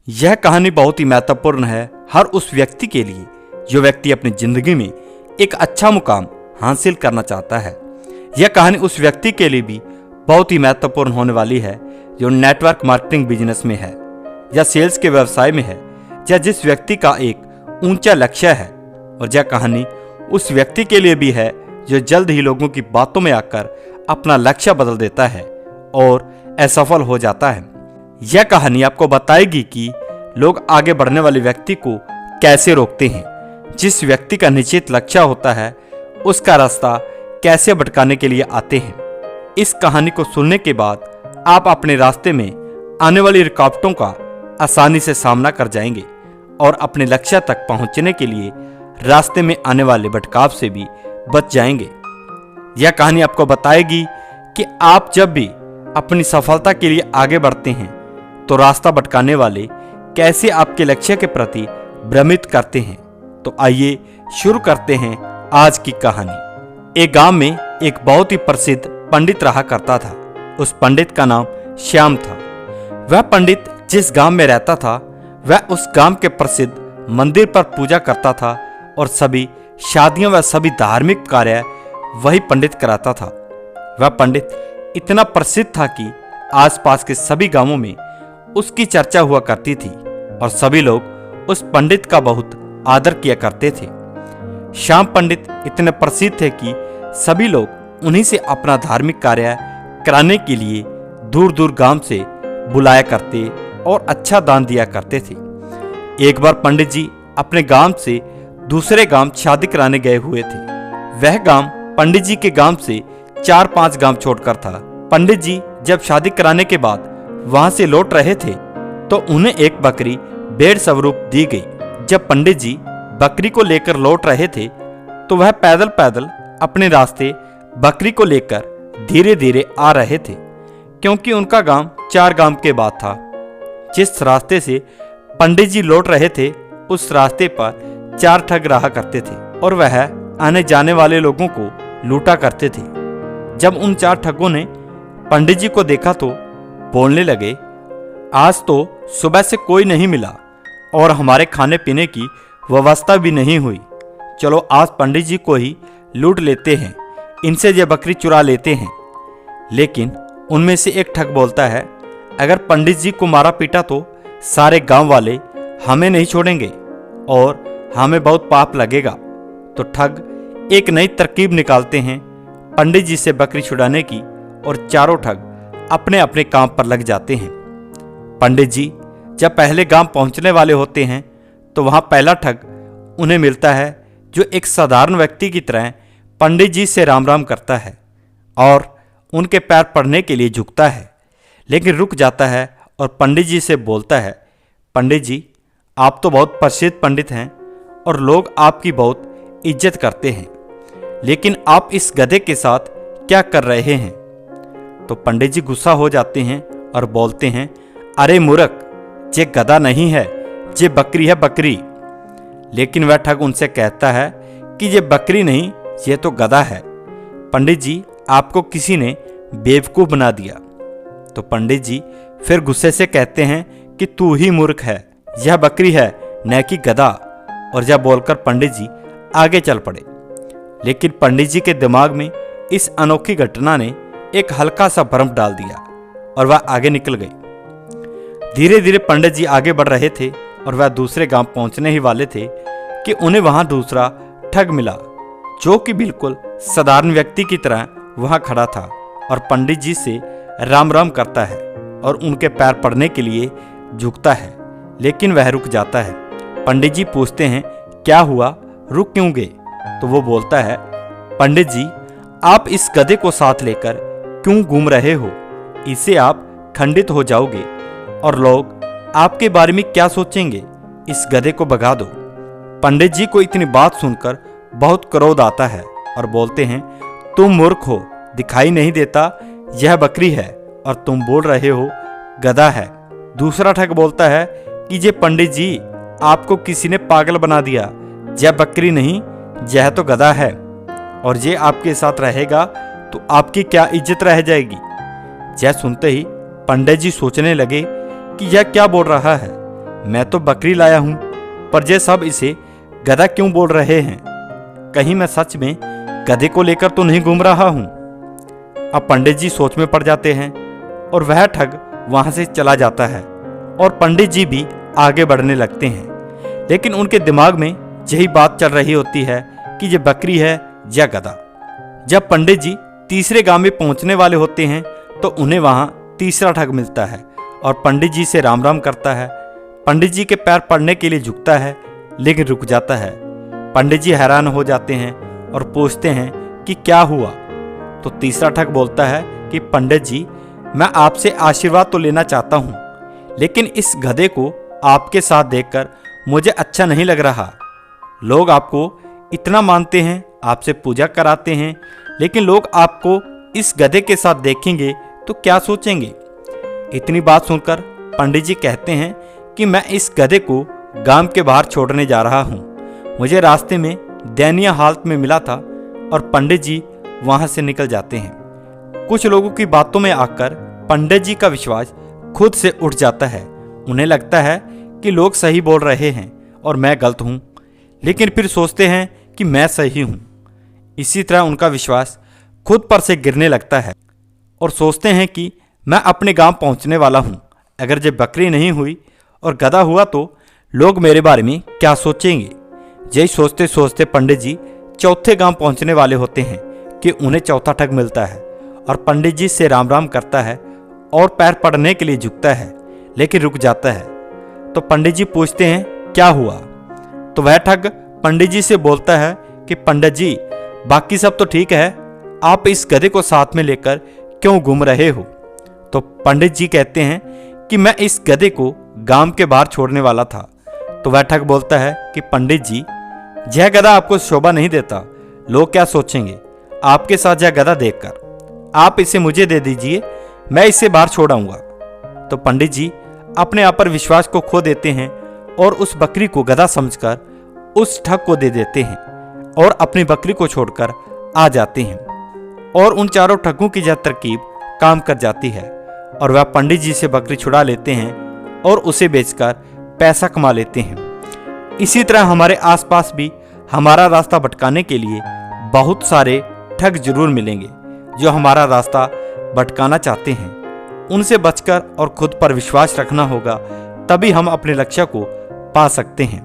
यह कहानी बहुत ही महत्वपूर्ण है हर उस व्यक्ति के लिए जो व्यक्ति अपनी जिंदगी में एक अच्छा मुकाम हासिल करना चाहता है। यह कहानी उस व्यक्ति के लिए भी बहुत ही महत्वपूर्ण होने वाली है जो नेटवर्क मार्केटिंग बिजनेस में है या सेल्स के व्यवसाय में है या जिस व्यक्ति का एक ऊंचा लक्ष्य है। और यह कहानी उस व्यक्ति के लिए भी है जो जल्द ही लोगों की बातों में आकर अपना लक्ष्य बदल देता है और असफल हो जाता है। यह कहानी आपको बताएगी कि लोग आगे बढ़ने वाले व्यक्ति को कैसे रोकते हैं, जिस व्यक्ति का निश्चित लक्ष्य होता है उसका रास्ता कैसे भटकाने के लिए आते हैं। इस कहानी को सुनने के बाद आप अपने रास्ते में आने वाली रुकावटों का आसानी से सामना कर जाएंगे और अपने लक्ष्य तक पहुंचने के लिए रास्ते में आने वाले भटकाव से भी बच जाएंगे। यह कहानी आपको बताएगी कि आप जब भी अपनी सफलता के लिए आगे बढ़ते हैं तो रास्ता भटकाने वाले कैसे आपके लक्ष्य के प्रति भ्रमित करते हैं। तो आइए शुरू करते हैं आज की कहानी। एक गांव में एक बहुत ही प्रसिद्ध पंडित रहा करता था। उस पंडित का नाम श्याम था। वह पंडित जिस गांव में रहता था वह उस गांव के प्रसिद्ध मंदिर पर पूजा करता था और सभी शादियां व सभी धार्मिक कार्य वही पंडित कराता था। वह पंडित इतना प्रसिद्ध था कि आसपास के सभी गांवों में उसकी चर्चा हुआ करती थी और सभी लोग उस पंडित का बहुत आदर किया करते थे। श्याम पंडित इतने प्रसिद्ध थे कि सभी लोग उन्हीं से अपना धार्मिक कार्य कराने के लिए दूर दूर गांव से बुलाया करते और अच्छा दान दिया करते थे। एक बार पंडित जी अपने गांव से दूसरे गांव शादी कराने गए हुए थे। वह गांव पंडित जी के गांव से 4-5 गांव छोड़कर था। पंडित जी जब शादी कराने के बाद वहां से लौट रहे थे तो उन्हें एक बकरी भेड़ स्वरूप दी गई। जब पंडित जी बकरी को लेकर लौट रहे थे तो वह पैदल पैदल अपने रास्ते बकरी को लेकर धीरे धीरे आ रहे थे, क्योंकि उनका गांव 4 गांव के बाद था। जिस रास्ते से पंडित जी लौट रहे थे उस रास्ते पर 4 ठग रहा करते थे और वह आने जाने वाले लोगों को लूटा करते थे। जब उन 4 ठगों ने पंडित जी को देखा तो बोलने लगे, आज तो सुबह से कोई नहीं मिला और हमारे खाने पीने की व्यवस्था भी नहीं हुई। चलो आज पंडित जी को ही लूट लेते हैं, इनसे ये बकरी चुरा लेते हैं। लेकिन उनमें से एक ठग बोलता है, अगर पंडित जी को मारा पीटा तो सारे गांव वाले हमें नहीं छोड़ेंगे और हमें बहुत पाप लगेगा। तो ठग एक नई तरकीब निकालते हैं पंडित जी से बकरी छुड़ाने की और चारों ठग अपने अपने काम पर लग जाते हैं। पंडित जी जब पहले गांव पहुंचने वाले होते हैं तो वहां पहला ठग उन्हें मिलता है जो एक साधारण व्यक्ति की तरह पंडित जी से राम राम करता है और उनके पैर पड़ने के लिए झुकता है, लेकिन रुक जाता है और पंडित जी से बोलता है, पंडित जी आप तो बहुत प्रसिद्ध पंडित हैं और लोग आपकी बहुत इज्जत करते हैं, लेकिन आप इस गधे के साथ क्या कर रहे हैं। तो पंडित जी गुस्सा हो जाते हैं और बोलते हैं, अरे मूर्ख, ये गधा नहीं है, ये बकरी है, बकरी। लेकिन वह ठग उनसे कहता है कि ये बकरी नहीं, ये तो गधा है। पंडित जी आपको किसी ने बेवकूफ बना दिया। तो पंडित जी फिर गुस्से से कहते हैं कि तू ही मूर्ख है, यह बकरी है न कि गधा। और यह बोलकर पंडित जी आगे चल पड़े। लेकिन पंडित जी के दिमाग में इस अनोखी घटना ने एक हल्का सा भ्रम डाल दिया और वह आगे निकल गई। धीरे धीरे पंडित जी आगे बढ़ रहे थे और वह दूसरे गांव पहुंचने ही वाले थे कि उन्हें वहां दूसरा ठग मिला, जो कि बिल्कुल साधारण व्यक्ति की तरह वहां खड़ा था और पंडित जी से राम राम करता है और उनके पैर पड़ने के लिए झुकता है, लेकिन वह रुक जाता है। पंडित जी पूछते हैं, क्या हुआ, रुक क्यों गए। तो वो बोलता है, पंडित जी आप इस गधे को साथ लेकर क्यों घूम रहे हो, इससे आप खंडित हो जाओगे और लोग आपके बारे में क्या सोचेंगे, इस गधे को भगा दो। पंडित जी को इतनी बात सुनकर बहुत क्रोध आता है और बोलते हैं, तुम मूर्ख हो, दिखाई नहीं देता यह बकरी है और तुम बोल रहे हो गधा है। दूसरा ठग बोलता है कि ये पंडित जी आपको किसी ने पागल बना दिया, यह बकरी नहीं, यह तो गधा है और ये आपके साथ रहेगा तो आपकी क्या इज्जत रह जाएगी। यह सुनते ही पंडित जी सोचने लगे कि यह क्या बोल रहा है, मैं तो बकरी लाया हूं, पर ये सब इसे गधा क्यों बोल रहे हैं? कहीं मैं सच में गधे को लेकर तो नहीं घूम रहा हूं? अब पंडित जी सोच में पड़ जाते हैं और वह ठग वहां से चला जाता है और पंडित जी भी आगे बढ़ने लगते हैं। लेकिन उनके दिमाग में यही बात चल रही होती है कि ये बकरी है या गधा। जब पंडित जी तीसरे गांव में पहुंचने वाले होते हैं तो उन्हें वहां तीसरा ठग मिलता है और पंडित जी से राम राम करता है। पंडित जी के पैर पड़ने के लिए झुकता है, लेकिन रुक जाता है। पंडित जी हैरान हो जाते हैं और पूछते हैं कि क्या हुआ? तो तीसरा ठग बोलता है कि पंडित जी, मैं आपसे आशीर्वाद तो लेना चाहता हूँ, लेकिन इस गधे को आपके साथ देखकर मुझे अच्छा नहीं लग रहा। लोग आपको इतना मानते हैं, आपसे पूजा कराते हैं, लेकिन लोग आपको इस गधे के साथ देखेंगे तो क्या सोचेंगे? इतनी बात सुनकर पंडित जी कहते हैं कि मैं इस गधे को गांव के बाहर छोड़ने जा रहा हूँ। मुझे रास्ते में दयनीय हालत में मिला था और पंडित जी वहां से निकल जाते हैं। कुछ लोगों की बातों में आकर पंडित जी का विश्वास खुद से उठ जाता है। उन्हें लगता है कि लोग सही बोल रहे हैं और मैं गलत हूं, लेकिन फिर सोचते हैं कि मैं सही हूं। इसी तरह उनका विश्वास खुद पर से गिरने लगता है और सोचते हैं कि मैं अपने गांव पहुंचने वाला हूं। अगर ये बकरी नहीं हुई और गधा हुआ तो लोग मेरे बारे में क्या सोचेंगे? यही सोचते सोचते पंडित जी चौथे गांव पहुंचने वाले होते हैं कि उन्हें चौथा ठग मिलता है और पंडित जी से राम राम करता है और पैर पड़ने के लिए झुकता है, लेकिन रुक जाता है। तो पंडित जी पूछते हैं क्या हुआ? तो वह ठग पंडित जी से बोलता है कि पंडित जी, बाकी सब तो ठीक है, आप इस गधे को साथ में लेकर क्यों घूम रहे हो? तो पंडित जी कहते हैं कि मैं इस गधे को गांव के बाहर छोड़ने वाला था। तो वह ठग बोलता है कि पंडित जी, यह गधा आपको शोभा नहीं देता, लोग क्या सोचेंगे आपके साथ यह गधा देखकर? आप इसे मुझे दे दीजिए, मैं इसे बाहर छोड़ाऊंगा। तो पंडित जी अपने आप पर विश्वास को खो देते हैं और उस बकरी को गधा समझकर उस ठग को दे देते हैं और अपनी बकरी को छोड़कर आ जाते हैं। और उन चारों ठगों की यह तरकीब काम कर जाती है और वह पंडित जी से बकरी छुड़ा लेते हैं और उसे बेचकर पैसा कमा लेते हैं। इसी तरह हमारे आसपास भी हमारा रास्ता भटकाने के लिए बहुत सारे ठग जरूर मिलेंगे जो हमारा रास्ता भटकाना चाहते हैं। उनसे बचकर और खुद पर विश्वास रखना होगा, तभी हम अपने लक्ष्य को पा सकते हैं।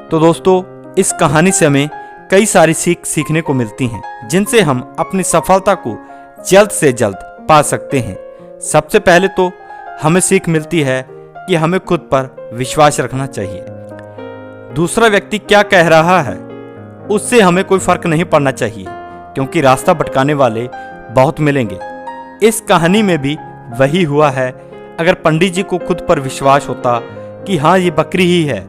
तो दोस्तों, इस कहानी से हमें कई सारी सीख सीखने को मिलती हैं, जिनसे हम अपनी सफलता को जल्द से जल्द पा सकते हैं। सबसे पहले तो हमें सीख मिलती है कि हमें खुद पर विश्वास रखना चाहिए। दूसरा व्यक्ति क्या कह रहा है उससे हमें कोई फर्क नहीं पड़ना चाहिए, क्योंकि रास्ता भटकाने वाले बहुत मिलेंगे। इस कहानी में भी वही हुआ है। अगर पंडित जी को खुद पर विश्वास होता कि हाँ ये बकरी ही है,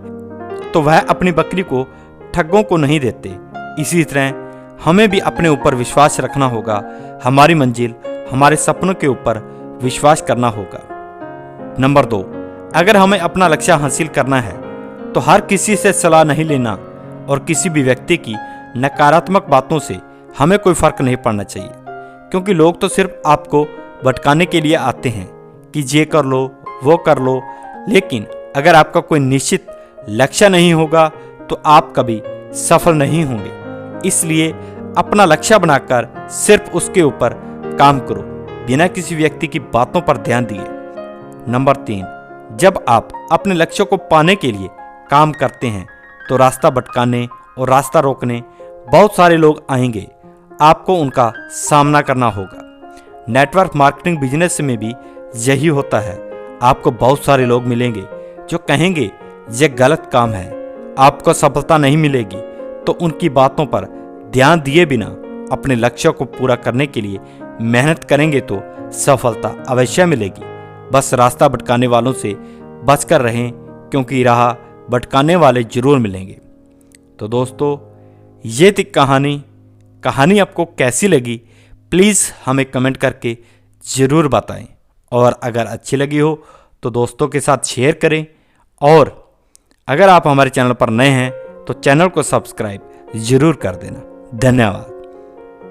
तो वह अपनी बकरी को ठगों को नहीं देते। इसी तरह हमें भी अपने ऊपर विश्वास रखना होगा, हमारी मंजिल, हमारे सपनों के ऊपर विश्वास करना होगा। नंबर 2, अगर हमें अपना लक्ष्य हासिल करना है तो हर किसी से सलाह नहीं लेना और किसी भी व्यक्ति की नकारात्मक बातों से हमें कोई फर्क नहीं पड़ना चाहिए, क्योंकि लोग तो सिर्फ आपको भटकाने के लिए आते हैं कि ये कर लो, वो कर लो। लेकिन अगर आपका कोई निश्चित लक्ष्य नहीं होगा तो आप कभी सफल नहीं होंगे। इसलिए अपना लक्ष्य बनाकर सिर्फ उसके ऊपर काम करो, बिना किसी व्यक्ति की बातों पर ध्यान दिए। नंबर 3, जब आप अपने लक्ष्य को पाने के लिए काम करते हैं तो रास्ता भटकाने और रास्ता रोकने बहुत सारे लोग आएंगे। आपको उनका सामना करना होगा। नेटवर्क मार्केटिंग बिजनेस में भी यही होता है। आपको बहुत सारे लोग मिलेंगे जो कहेंगे यह गलत काम है, आपको सफलता नहीं मिलेगी। तो उनकी बातों पर ध्यान दिए बिना अपने लक्ष्य को पूरा करने के लिए मेहनत करेंगे तो सफलता अवश्य मिलेगी। बस रास्ता भटकाने वालों से बचकर रहें, क्योंकि राह भटकाने वाले जरूर मिलेंगे। तो दोस्तों, ये थी कहानी आपको कैसी लगी प्लीज़ हमें कमेंट करके ज़रूर बताएं, और अगर अच्छी लगी हो तो दोस्तों के साथ शेयर करें। और अगर आप हमारे चैनल पर नए हैं तो चैनल को सब्सक्राइब ज़रूर कर देना। धन्यवाद।